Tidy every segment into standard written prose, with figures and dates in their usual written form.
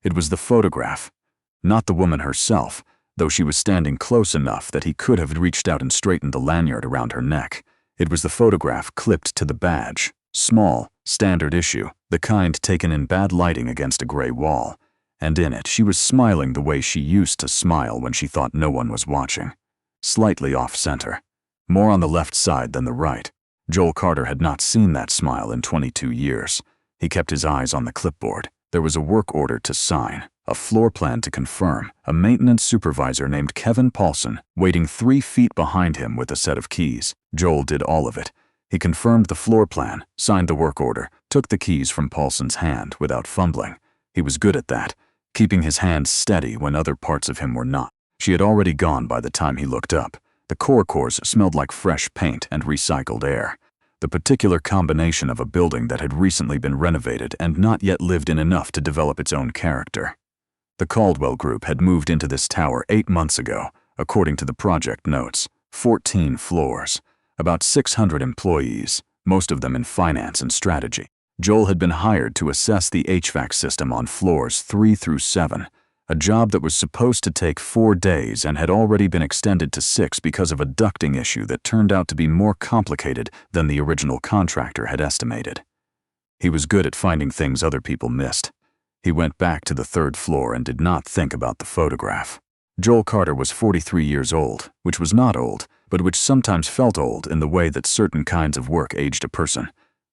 It was the photograph. Not the woman herself, though she was standing close enough that he could have reached out and straightened the lanyard around her neck. It was the photograph clipped to the badge. Small, standard issue, the kind taken in bad lighting against a gray wall. And in it, she was smiling the way she used to smile when she thought no one was watching. Slightly off-center. More on the left side than the right. Joel Carter had not seen that smile in 22 years. He kept his eyes on the clipboard. There was a work order to sign, a floor plan to confirm, a maintenance supervisor named Kevin Paulson waiting 3 feet behind him with a set of keys. Joel did all of it. He confirmed the floor plan, signed the work order, took the keys from Paulson's hand without fumbling. He was good at that, keeping his hands steady when other parts of him were not. She had already gone by the time he looked up. The cores smelled like fresh paint and recycled air. The particular combination of a building that had recently been renovated and not yet lived in enough to develop its own character. The Caldwell Group had moved into this tower 8 months ago, according to the project notes. 14 floors, about 600 employees, most of them in finance and strategy. Joel had been hired to assess the HVAC system on floors 3 through 7, a job that was supposed to take 4 days and had already been extended to 6 because of a ducting issue that turned out to be more complicated than the original contractor had estimated. He was good at finding things other people missed. He went back to the 3rd floor and did not think about the photograph. Joel Carter was 43 years old, which was not old, but which sometimes felt old in the way that certain kinds of work aged a person.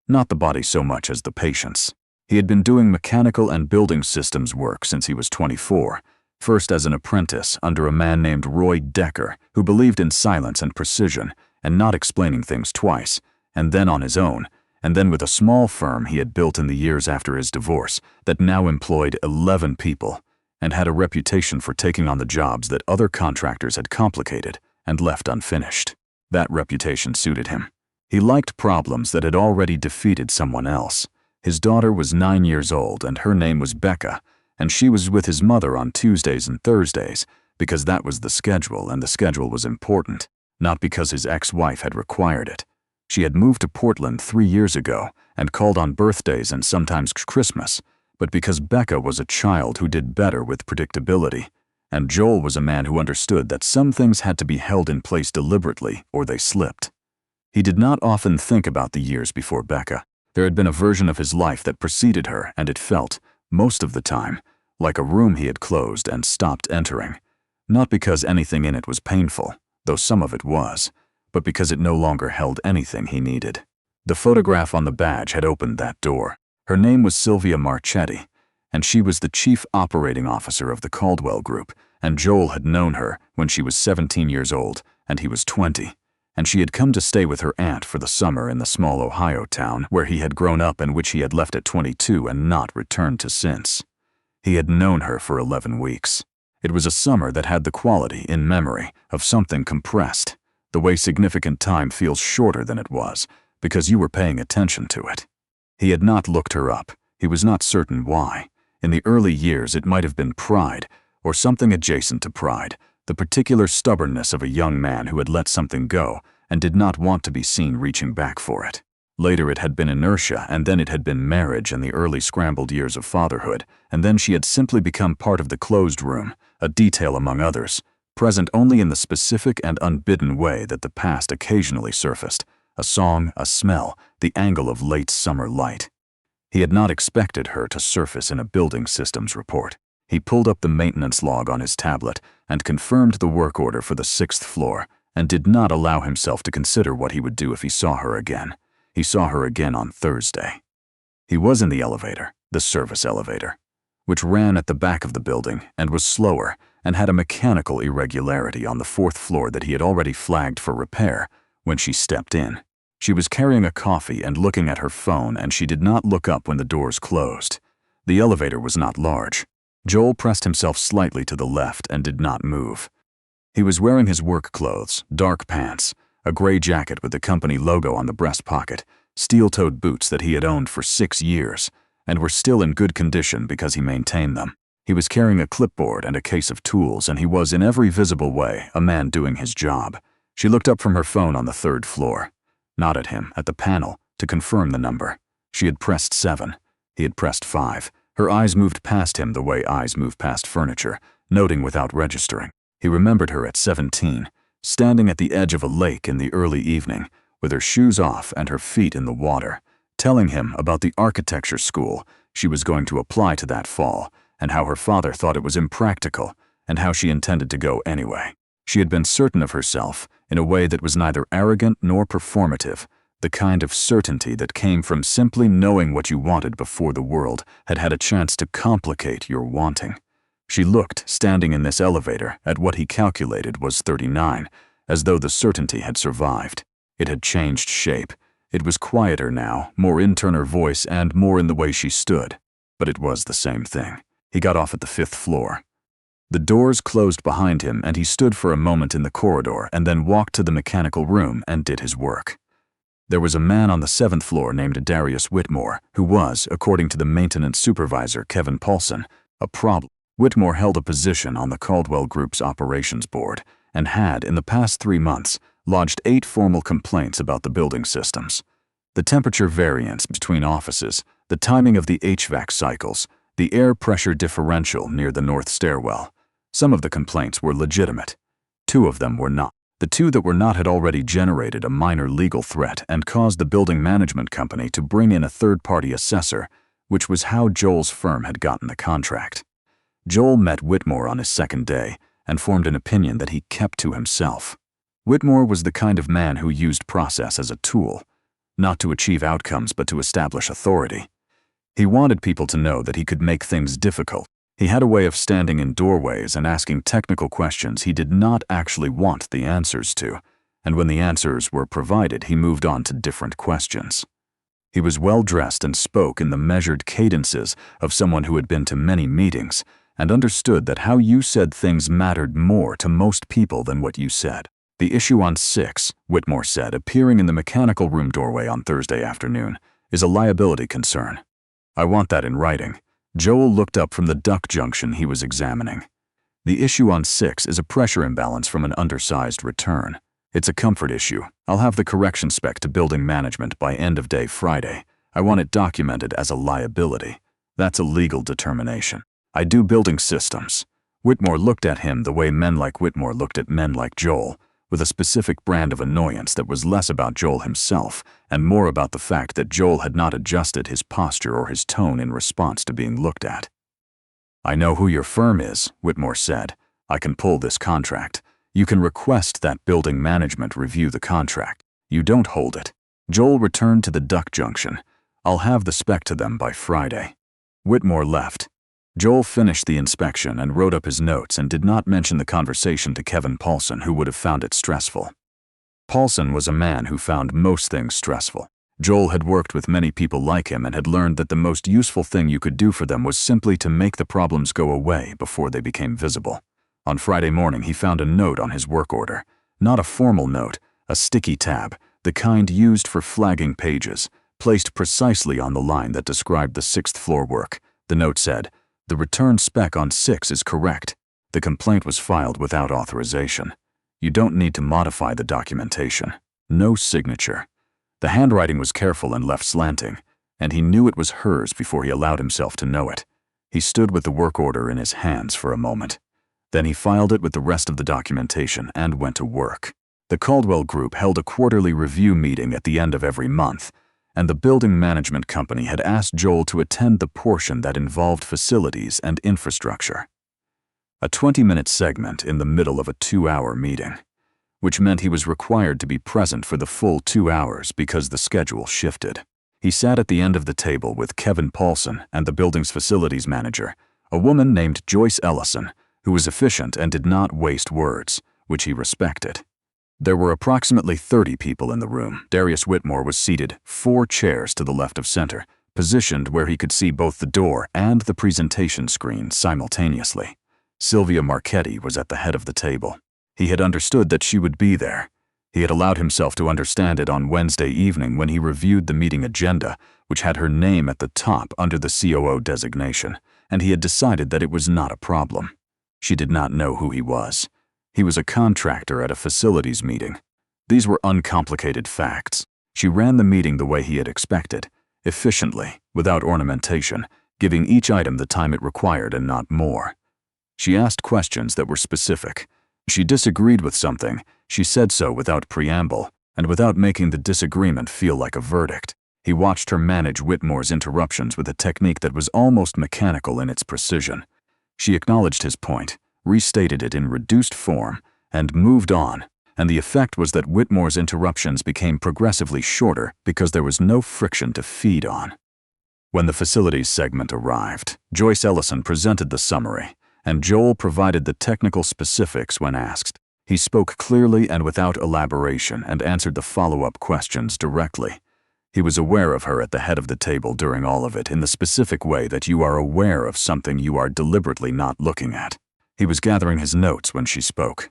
Not the body so much as the patience. He had been doing mechanical and building systems work since he was 24, first as an apprentice under a man named Roy Decker, who believed in silence and precision and not explaining things twice, and then on his own, and then with a small firm he had built in the years after his divorce that now employed 11 people and had a reputation for taking on the jobs that other contractors had complicated and left unfinished. That reputation suited him. He liked problems that had already defeated someone else. His daughter was 9 years old and her name was Becca, and she was with his mother on Tuesdays and Thursdays because that was the schedule and the schedule was important, not because his ex-wife had required it. She had moved to Portland 3 years ago and called on birthdays and sometimes Christmas, but because Becca was a child who did better with predictability, and Joel was a man who understood that some things had to be held in place deliberately or they slipped. He did not often think about the years before Becca. There had been a version of his life that preceded her, and it felt, most of the time, like a room he had closed and stopped entering. Not because anything in it was painful, though some of it was, but because it no longer held anything he needed. The photograph on the badge had opened that door. Her name was Sylvia Marchetti, and she was the chief operating officer of the Caldwell Group, and Joel had known her when she was 17 years old and he was 20. And she had come to stay with her aunt for the summer in the small Ohio town where he had grown up and which he had left at 22 and not returned to since. He had known her for 11 weeks. It was a summer that had the quality, in memory, of something compressed, the way significant time feels shorter than it was, because you were paying attention to it. He had not looked her up. He was not certain why. In the early years it might have been pride, or something adjacent to pride, the particular stubbornness of a young man who had let something go and did not want to be seen reaching back for it. Later it had been inertia, and then it had been marriage and the early scrambled years of fatherhood, and then she had simply become part of the closed room, a detail among others, present only in the specific and unbidden way that the past occasionally surfaced, a song, a smell, the angle of late summer light. He had not expected her to surface in a building systems report. He pulled up the maintenance log on his tablet and confirmed the work order for the 6th floor and did not allow himself to consider what he would do if he saw her again. He saw her again on Thursday. He was in the elevator, the service elevator, which ran at the back of the building and was slower and had a mechanical irregularity on the 4th floor that he had already flagged for repair when she stepped in. She was carrying a coffee and looking at her phone, and she did not look up when the doors closed. The elevator was not large. Joel pressed himself slightly to the left and did not move. He was wearing his work clothes, dark pants, a gray jacket with the company logo on the breast pocket, steel-toed boots that he had owned for 6 years, and were still in good condition because he maintained them. He was carrying a clipboard and a case of tools, and he was in every visible way a man doing his job. She looked up from her phone on the 3rd floor, nodded at him, at the panel, to confirm the number. She had pressed 7. He had pressed 5. Her eyes moved past him the way eyes move past furniture, noting without registering. He remembered her at 17, standing at the edge of a lake in the early evening, with her shoes off and her feet in the water, telling him about the architecture school she was going to apply to that fall, and how her father thought it was impractical, and how she intended to go anyway. She had been certain of herself in a way that was neither arrogant nor performative, the kind of certainty that came from simply knowing what you wanted before the world had had a chance to complicate your wanting. She looked, standing in this elevator, at what he calculated was 39, as though the certainty had survived. It had changed shape. It was quieter now, more in her voice and more in the way she stood. But it was the same thing. He got off at the 5th floor. The doors closed behind him and he stood for a moment in the corridor and then walked to the mechanical room and did his work. There was a man on the 7th floor named Darius Whitmore, who was, according to the maintenance supervisor Kevin Paulson, a problem. Whitmore held a position on the Caldwell Group's operations board and had, in the past 3 months, lodged 8 formal complaints about the building systems. The temperature variance between offices, the timing of the HVAC cycles, the air pressure differential near the north stairwell. Some of the complaints were legitimate. 2 of them were not. The 2 that were not had already generated a minor legal threat and caused the building management company to bring in a third-party assessor, which was how Joel's firm had gotten the contract. Joel met Whitmore on his 2nd day and formed an opinion that he kept to himself. Whitmore was the kind of man who used process as a tool, not to achieve outcomes but to establish authority. He wanted people to know that he could make things difficult. He had a way of standing in doorways and asking technical questions he did not actually want the answers to, and when the answers were provided, he moved on to different questions. He was well-dressed and spoke in the measured cadences of someone who had been to many meetings and understood that how you said things mattered more to most people than what you said. The issue on 6, Whitmore said, appearing in the mechanical room doorway on Thursday afternoon, is a liability concern. I want that in writing. Joel looked up from the duck junction he was examining. The issue on 6 is a pressure imbalance from an undersized return. It's a comfort issue. I'll have the correction spec to building management by end of day Friday. I want it documented as a liability. That's a legal determination. I do building systems. Whitmore looked at him the way men like Whitmore looked at men like Joel, with a specific brand of annoyance that was less about Joel himself and more about the fact that Joel had not adjusted his posture or his tone in response to being looked at. I know who your firm is, Whitmore said. I can pull this contract. You can request that building management review the contract. You don't hold it. Joel returned to the duck junction. I'll have the spec to them by Friday. Whitmore left. Joel finished the inspection and wrote up his notes and did not mention the conversation to Kevin Paulson, who would have found it stressful. Paulson was a man who found most things stressful. Joel had worked with many people like him and had learned that the most useful thing you could do for them was simply to make the problems go away before they became visible. On Friday morning, he found a note on his work order. Not a formal note, a sticky tab, the kind used for flagging pages, placed precisely on the line that described the 6th floor work. The note said, "The return spec on 6 is correct. The complaint was filed without authorization. You don't need to modify the documentation. No signature." The handwriting was careful and left slanting, and he knew it was hers before he allowed himself to know it. He stood with the work order in his hands for a moment. Then he filed it with the rest of the documentation and went to work. The Caldwell Group held a quarterly review meeting at the end of every month, and the building management company had asked Joel to attend the portion that involved facilities and infrastructure. A 20-minute segment in the middle of a 2-hour meeting, which meant he was required to be present for the full 2 hours because the schedule shifted. He sat at the end of the table with Kevin Paulson and the building's facilities manager, a woman named Joyce Ellison, who was efficient and did not waste words, which he respected. There were approximately 30 people in the room. Darius Whitmore was seated 4 chairs to the left of center, positioned where he could see both the door and the presentation screen simultaneously. Sylvia Marchetti was at the head of the table. He had understood that she would be there. He had allowed himself to understand it on Wednesday evening when he reviewed the meeting agenda, which had her name at the top under the COO designation, and he had decided that it was not a problem. She did not know who he was. He was a contractor at a facilities meeting. These were uncomplicated facts. She ran the meeting the way he had expected, efficiently, without ornamentation, giving each item the time it required and not more. She asked questions that were specific. She disagreed with something, she said so without preamble, and without making the disagreement feel like a verdict. He watched her manage Whitmore's interruptions with a technique that was almost mechanical in its precision. She acknowledged his point, restated it in reduced form, and moved on, and the effect was that Whitmore's interruptions became progressively shorter because there was no friction to feed on. When the facilities segment arrived, Joyce Ellison presented the summary, and Joel provided the technical specifics when asked. He spoke clearly and without elaboration and answered the follow-up questions directly. He was aware of her at the head of the table during all of it in the specific way that you are aware of something you are deliberately not looking at. He was gathering his notes when she spoke.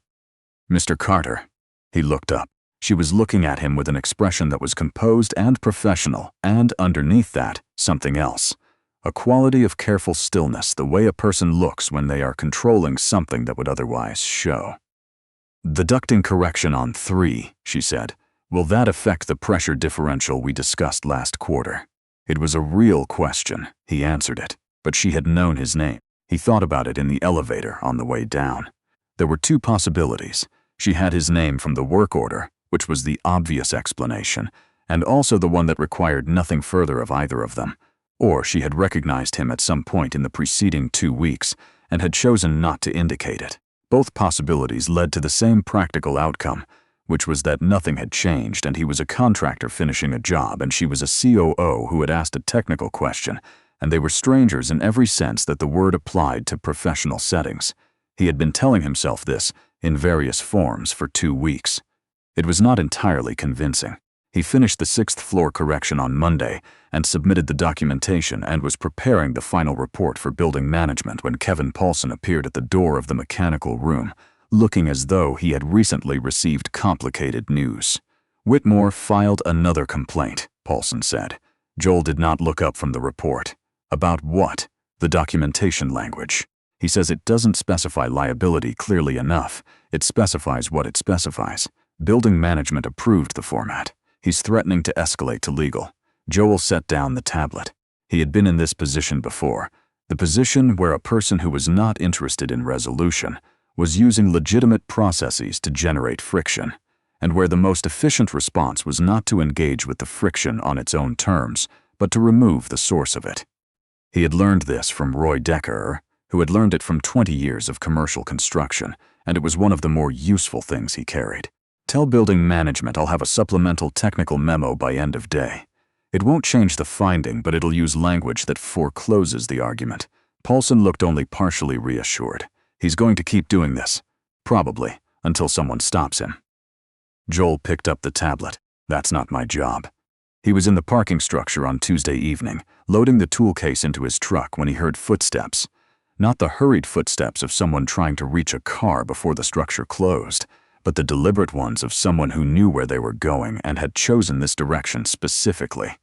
"Mr. Carter." He looked up. She was looking at him with an expression that was composed and professional, and underneath that, something else. A quality of careful stillness, the way a person looks when they are controlling something that would otherwise show. "The ducting correction on 3, she said. Will that affect the pressure differential we discussed last quarter?" It was a real question. He answered it, but she had known his name. He thought about it in the elevator on the way down. There were 2 possibilities. She had his name from the work order, which was the obvious explanation, and also the one that required nothing further of either of them. Or she had recognized him at some point in the preceding 2 weeks and had chosen not to indicate it. Both possibilities led to the same practical outcome, which was that nothing had changed and he was a contractor finishing a job and she was a COO who had asked a technical question, and they were strangers in every sense that the word applied to professional settings. He had been telling himself this, in various forms, for 2 weeks. It was not entirely convincing. He finished the 6th floor correction on Monday and submitted the documentation and was preparing the final report for building management when Kevin Paulson appeared at the door of the mechanical room, looking as though he had recently received complicated news. "Whitmore filed another complaint," Paulson said. Joel did not look up from the report. "About what?" "The documentation language. He says it doesn't specify liability clearly enough. It specifies what it specifies. Building management approved the format. He's threatening to escalate to legal." Joel set down the tablet. He had been in this position before, the position where a person who was not interested in resolution was using legitimate processes to generate friction, and where the most efficient response was not to engage with the friction on its own terms, but to remove the source of it. He had learned this from Roy Decker, who had learned it from 20 years of commercial construction, and it was one of the more useful things he carried. "Tell building management I'll have a supplemental technical memo by end of day. It won't change the finding, but it'll use language that forecloses the argument." Paulson looked only partially reassured. He's going to keep doing this, probably, until someone stops him. Joel picked up the tablet. "That's not my job." He was in the parking structure on Tuesday evening, loading the tool case into his truck when he heard footsteps. Not the hurried footsteps of someone trying to reach a car before the structure closed, but the deliberate ones of someone who knew where they were going and had chosen this direction specifically.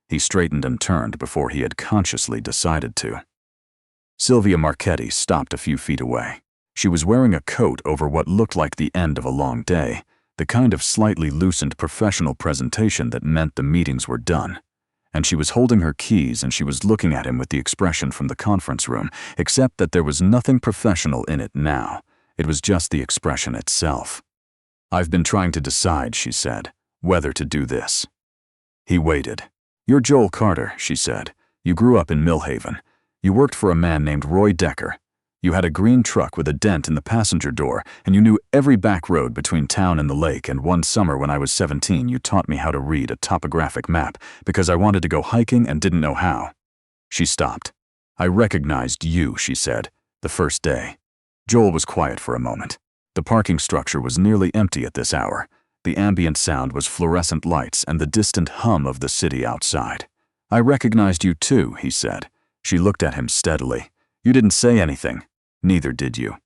He straightened and turned before he had consciously decided to. Sylvia Marchetti stopped a few feet away. She was wearing a coat over what looked like the end of a long day, the kind of slightly loosened professional presentation that meant the meetings were done. And she was holding her keys and she was looking at him with the expression from the conference room, except that there was nothing professional in it now. It was just the expression itself. "I've been trying to decide," she said, "whether to do this." He waited. "You're Joel Carter," she said. "You grew up in Millhaven. You worked for a man named Roy Decker. You had a green truck with a dent in the passenger door, and you knew every back road between town and the lake, and one summer when I was 17 you taught me how to read a topographic map because I wanted to go hiking and didn't know how." She stopped. "I recognized you," she said, "the first day." Joel was quiet for a moment. The parking structure was nearly empty at this hour. The ambient sound was fluorescent lights and the distant hum of the city outside. "I recognized you too," he said. She looked at him steadily. "You didn't say anything. Neither did you."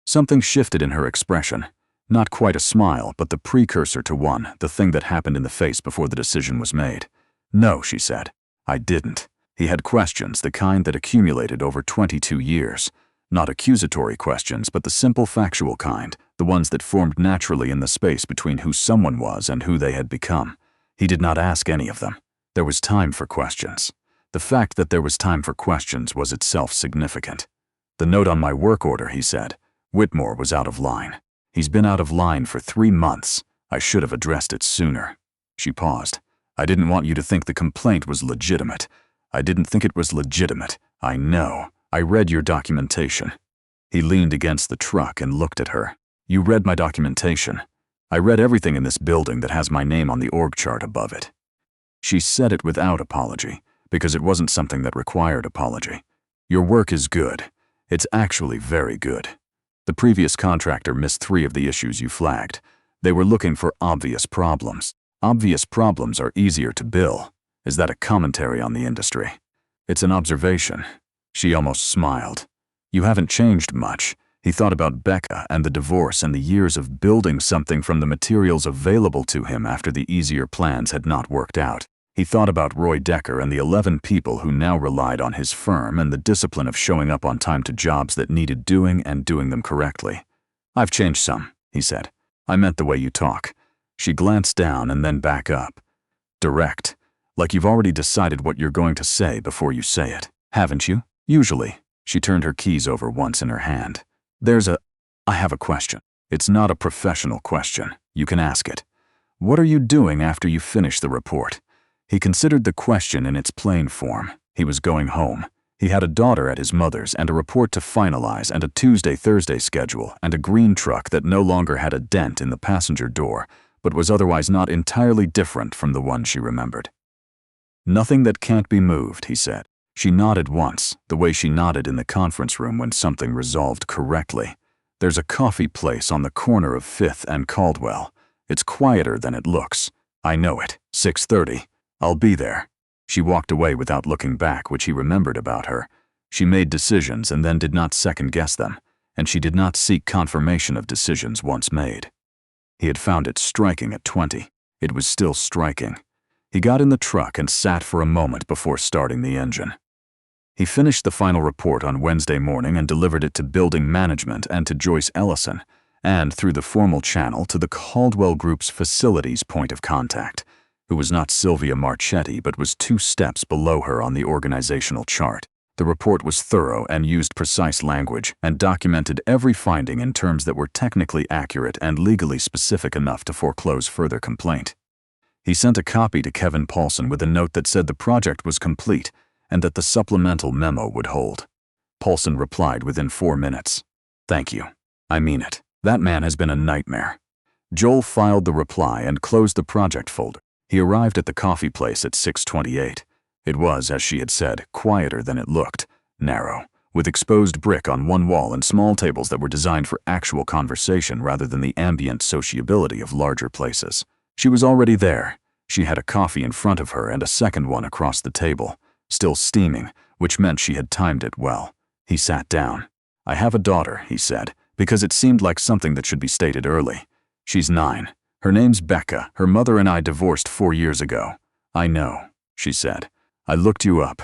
Something shifted in her expression. Not quite a smile, but the precursor to one, the thing that happened in the face before the decision was made. "No," she said. "I didn't." He had questions, the kind that accumulated over 22 years. Not accusatory questions, but the simple factual kind, the ones that formed naturally in the space between who someone was and who they had become. He did not ask any of them. There was time for questions. The fact that there was time for questions was itself significant. "The note on my work order," he said. "Whitmore was out of line. He's been out of line for 3 months. I should have addressed it sooner." She paused. "I didn't want you to think the complaint was legitimate. I didn't think it was legitimate. I know. I read your documentation." He leaned against the truck and looked at her. "You read my documentation. I read everything in this building that has my name on the org chart above it." She said it without apology, because it wasn't something that required apology. "Your work is good. It's actually very good. The previous contractor missed 3 of the issues you flagged. They were looking for obvious problems. Obvious problems are easier to bill. Is that a commentary on the industry?" "It's an observation." She almost smiled. "You haven't changed much." He thought about Becca and the divorce and the years of building something from the materials available to him after the easier plans had not worked out. He thought about Roy Decker and the 11 people who now relied on his firm and the discipline of showing up on time to jobs that needed doing and doing them correctly. "I've changed some," he said. "I meant the way you talk." She glanced down and then back up. "Direct. Like you've already decided what you're going to say before you say it. Haven't you? Usually." She turned her keys over once in her hand. I have a question. It's not a professional question. You can ask it. What are you doing after you finish the report?" He considered the question in its plain form. He was going home. He had a daughter at his mother's and a report to finalize and a Tuesday-Thursday schedule and a green truck that no longer had a dent in the passenger door, but was otherwise not entirely different from the one she remembered. "Nothing that can't be moved," he said. She nodded once, the way she nodded in the conference room when something resolved correctly. "There's a coffee place on the corner of 5th and Caldwell. It's quieter than it looks. I know it. 6:30. I'll be there." She walked away without looking back, which he remembered about her. She made decisions and then did not second-guess them, and she did not seek confirmation of decisions once made. He had found it striking at 20. It was still striking. He got in the truck and sat for a moment before starting the engine. He finished the final report on Wednesday morning and delivered it to building management and to Joyce Ellison, and through the formal channel to the Caldwell Group's facilities point of contact, who was not Sylvia Marchetti but was 2 steps below her on the organizational chart. The report was thorough and used precise language and documented every finding in terms that were technically accurate and legally specific enough to foreclose further complaint. He sent a copy to Kevin Paulson with a note that said the project was complete and that the supplemental memo would hold. Paulson replied within 4 minutes. "Thank you. I mean it. That man has been a nightmare." Joel filed the reply and closed the project folder. He arrived at the coffee place at 6:28. It was, as she had said, quieter than it looked, narrow, with exposed brick on one wall and small tables that were designed for actual conversation rather than the ambient sociability of larger places. She was already there. She had a coffee in front of her and a second one across the table, still steaming, which meant she had timed it well. He sat down. "I have a daughter," he said, because it seemed like something that should be stated early. "She's 9. Her name's Becca. Her mother and I divorced 4 years ago." "I know," she said. "I looked you up."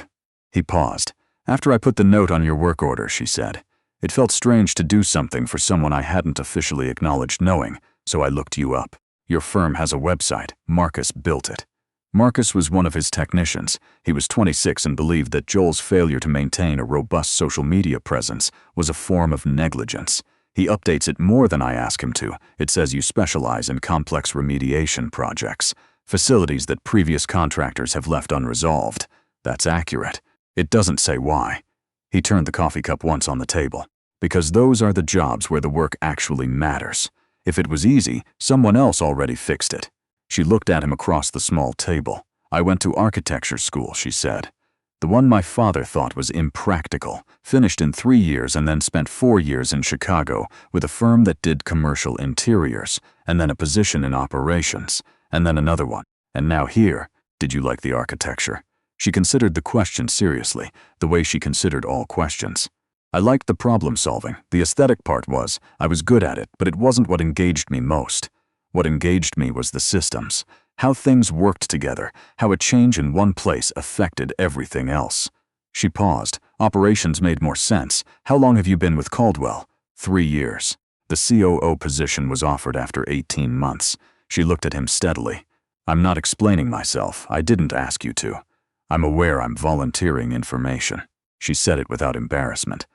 He paused. "After I put the note on your work order," she said. "It felt strange to do something for someone I hadn't officially acknowledged knowing, so I looked you up. Your firm has a website. Marcus built it." Marcus was one of his technicians. He was 26 and believed that Joel's failure to maintain a robust social media presence was a form of negligence. "He updates it more than I ask him to. It says you specialize in complex remediation projects, facilities that previous contractors have left unresolved. That's accurate. It doesn't say why." He turned the coffee cup once on the table. "Because those are the jobs where the work actually matters. If it was easy, someone else already fixed it." She looked at him across the small table. "I went to architecture school," she said. "The one my father thought was impractical, finished in 3 years and then spent 4 years in Chicago with a firm that did commercial interiors, and then a position in operations, and then another one, and now here. Did you like the architecture?" She considered the question seriously, the way she considered all questions. "I liked the problem solving. The aesthetic part was, I was good at it, but it wasn't what engaged me most. What engaged me was the systems, how things worked together, how a change in one place affected everything else." She paused. "Operations made more sense. How long have you been with Caldwell?" 3 years. The COO position was offered after 18 months. She looked at him steadily. "I'm not explaining myself. I didn't ask you to. I'm aware I'm volunteering information. She said it without embarrassment.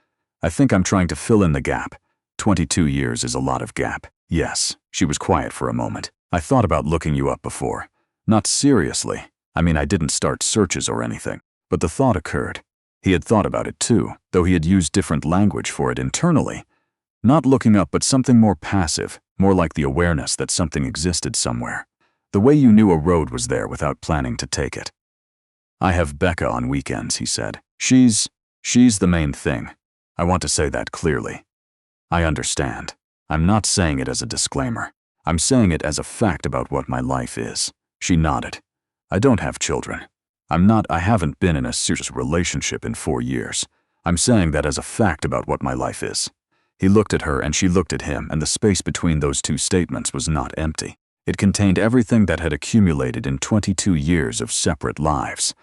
I think I'm trying to fill in the gap. 22 years is a lot of gap. Yes, she was quiet for a moment. I thought about looking you up before. Not seriously. I mean, I didn't start searches or anything. But the thought occurred. He had thought about it too, though he had used different language for it internally. Not looking up, but something more passive, more like the awareness that something existed somewhere. The way you knew a road was there without planning to take it. I have Becca on weekends, he said. She's the main thing. I want to say that clearly. I understand. I'm not saying it as a disclaimer. I'm saying it as a fact about what my life is. She nodded. I don't have children. I haven't been in a serious relationship in 4 years. I'm saying that as a fact about what my life is. He looked at her and she looked at him, and the space between those two statements was not empty. It contained everything that had accumulated in 22 years of separate lives.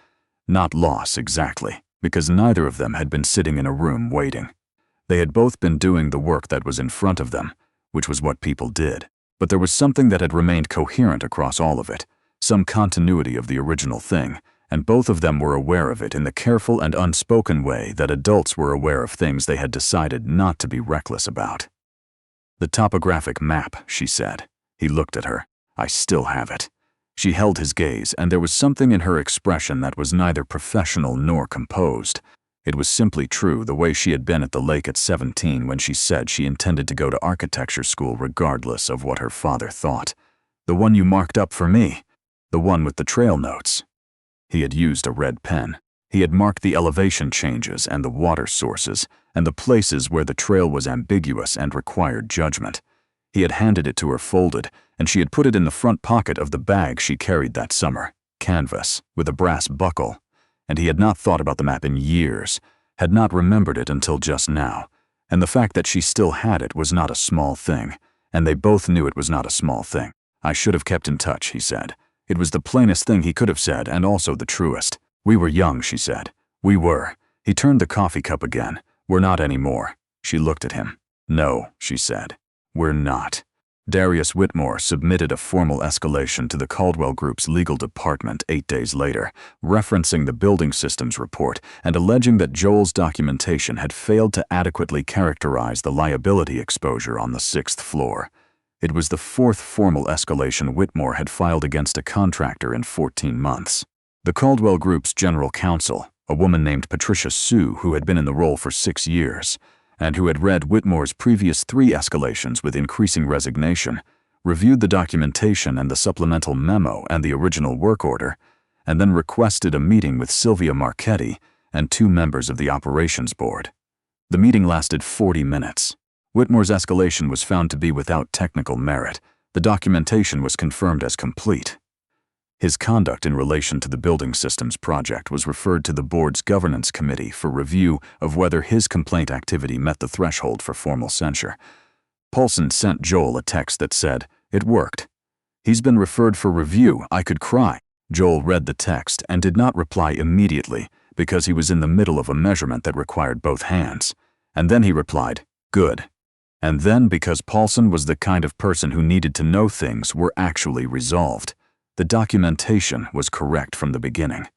Not loss exactly, because neither of them had been sitting in a room waiting. They had both been doing the work that was in front of them, which was what people did. But there was something that had remained coherent across all of it, some continuity of the original thing, and both of them were aware of it in the careful and unspoken way that adults were aware of things they had decided not to be reckless about. The topographic map, she said. He looked at her. I still have it. She held his gaze, and there was something in her expression that was neither professional nor composed. It was simply true, the way she had been at the lake at 17 when she said she intended to go to architecture school regardless of what her father thought. The one you marked up for me. The one with the trail notes. He had used a red pen. He had marked the elevation changes and the water sources and the places where the trail was ambiguous and required judgment. He had handed it to her folded, and she had put it in the front pocket of the bag she carried that summer, canvas, with a brass buckle. And he had not thought about the map in years, had not remembered it until just now. And the fact that she still had it was not a small thing, and they both knew it was not a small thing. I should have kept in touch, he said. It was the plainest thing he could have said, and also the truest. We were young, she said. We were. He turned the coffee cup again. We're not anymore. She looked at him. No, she said. We're not. Darius Whitmore submitted a formal escalation to the Caldwell Group's legal department 8 days later, referencing the building systems report and alleging that Joel's documentation had failed to adequately characterize the liability exposure on the 6th floor. It was the 4th formal escalation Whitmore had filed against a contractor in 14 months. The Caldwell Group's general counsel, a woman named Patricia Sue who had been in the role for 6 years, and who had read Whitmore's previous 3 escalations with increasing resignation, reviewed the documentation and the supplemental memo and the original work order, and then requested a meeting with Sylvia Marchetti and 2 members of the operations board. The meeting lasted 40 minutes. Whitmore's escalation was found to be without technical merit. The documentation was confirmed as complete. His conduct in relation to the building systems project was referred to the board's governance committee for review of whether his complaint activity met the threshold for formal censure. Paulson sent Joel a text that said, "It worked. He's been referred for review. I could cry." Joel read the text and did not reply immediately because he was in the middle of a measurement that required both hands. And then he replied, "Good." And then, because Paulson was the kind of person who needed to know things were actually resolved, the documentation was correct from the beginning.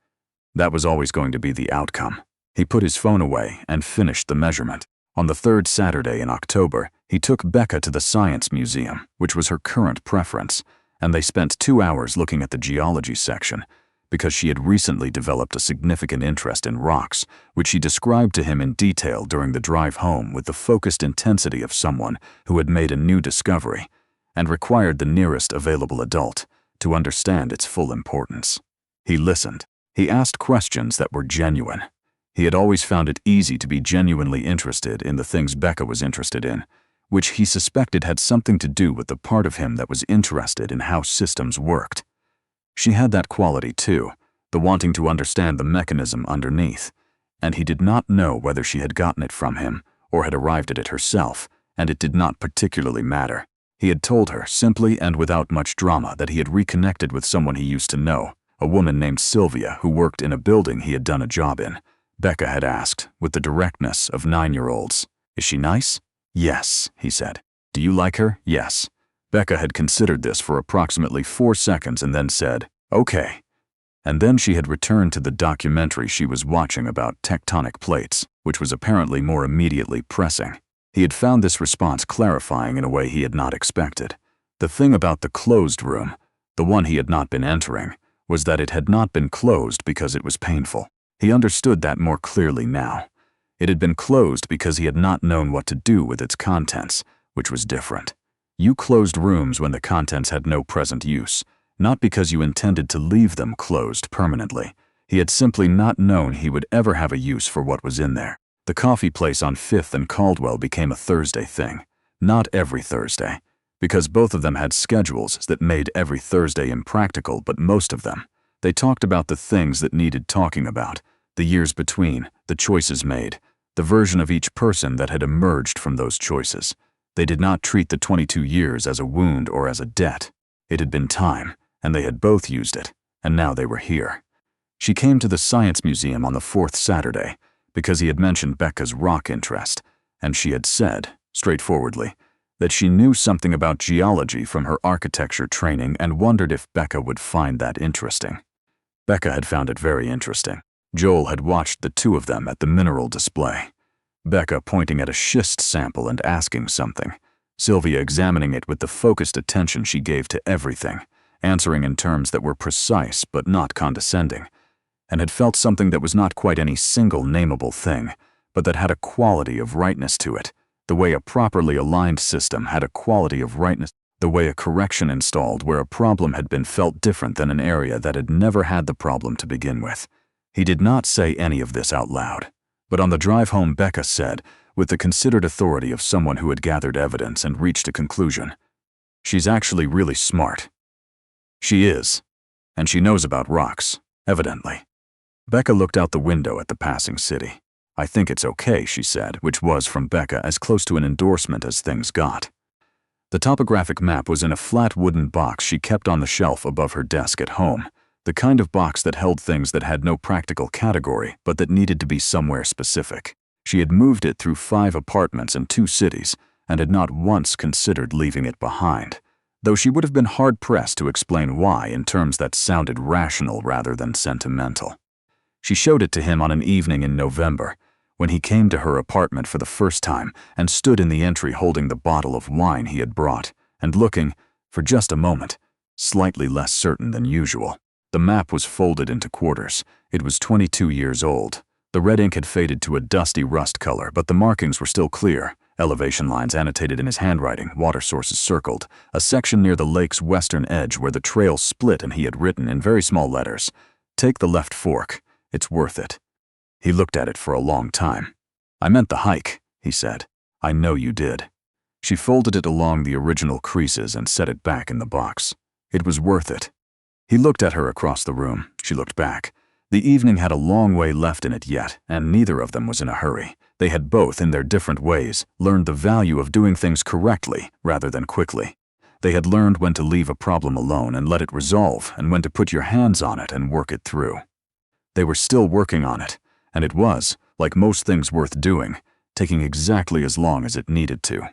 That was always going to be the outcome. He put his phone away and finished the measurement. On the 3rd Saturday in October, he took Becca to the Science Museum, which was her current preference, and they spent 2 hours looking at the geology section, because she had recently developed a significant interest in rocks, which she described to him in detail during the drive home with the focused intensity of someone who had made a new discovery and required the nearest available adult to understand its full importance. He listened. He asked questions that were genuine. He had always found it easy to be genuinely interested in the things Becca was interested in, which he suspected had something to do with the part of him that was interested in how systems worked. She had that quality too, the wanting to understand the mechanism underneath, and he did not know whether she had gotten it from him or had arrived at it herself, and it did not particularly matter. He had told her, simply and without much drama, that he had reconnected with someone he used to know, a woman named Sylvia who worked in a building he had done a job in. Becca had asked, with the directness of 9-year-olds, "Is she nice?" "Yes," he said. "Do you like her?" "Yes." Becca had considered this for approximately 4 seconds and then said, "Okay." And then she had returned to the documentary she was watching about tectonic plates, which was apparently more immediately pressing. He had found this response clarifying in a way he had not expected. The thing about the closed room, the one he had not been entering, was that it had not been closed because it was painful. He understood that more clearly now. It had been closed because he had not known what to do with its contents, which was different. You closed rooms when the contents had no present use, not because you intended to leave them closed permanently. He had simply not known he would ever have a use for what was in there. The coffee place on 5th and Caldwell became a Thursday thing. Not every Thursday, because both of them had schedules that made every Thursday impractical, but most of them. They talked about the things that needed talking about, the years between, the choices made, the version of each person that had emerged from those choices. They did not treat the 22 years as a wound or as a debt. It had been time, and they had both used it, and now they were here. She came to the Science Museum on the 4th Saturday because he had mentioned Becca's rock interest, and she had said, straightforwardly, that she knew something about geology from her architecture training and wondered if Becca would find that interesting. Becca had found it very interesting. Joel had watched the two of them at the mineral display. Becca pointing at a schist sample and asking something, Sylvia examining it with the focused attention she gave to everything, answering in terms that were precise but not condescending, and had felt something that was not quite any single nameable thing, but that had a quality of rightness to it, the way a properly aligned system had a quality of rightness, the way a correction installed where a problem had been felt different than an area that had never had the problem to begin with. He did not say any of this out loud, but on the drive home Becca said, with the considered authority of someone who had gathered evidence and reached a conclusion, "She's actually really smart." She is, and she knows about rocks, evidently. Becca looked out the window at the passing city. "I think it's okay," she said, which was, from Becca, as close to an endorsement as things got. The topographic map was in a flat wooden box she kept on the shelf above her desk at home, the kind of box that held things that had no practical category but that needed to be somewhere specific. She had moved it through 5 apartments in 2 cities and had not once considered leaving it behind, though she would have been hard-pressed to explain why in terms that sounded rational rather than sentimental. She showed it to him on an evening in November, when he came to her apartment for the first time and stood in the entry holding the bottle of wine he had brought and looking, for just a moment, slightly less certain than usual. The map was folded into quarters. It was 22 years old. The red ink had faded to a dusty rust color, but the markings were still clear. Elevation lines annotated in his handwriting, water sources circled, a section near the lake's western edge where the trail split, and he had written in very small letters, "Take the left fork. It's worth it." He looked at it for a long time. "I meant the hike," he said. "I know you did." She folded it along the original creases and set it back in the box. It was worth it. He looked at her across the room. She looked back. The evening had a long way left in it yet, and neither of them was in a hurry. They had both, in their different ways, learned the value of doing things correctly rather than quickly. They had learned when to leave a problem alone and let it resolve, and when to put your hands on it and work it through. They were still working on it, and it was, like most things worth doing, taking exactly as long as it needed to.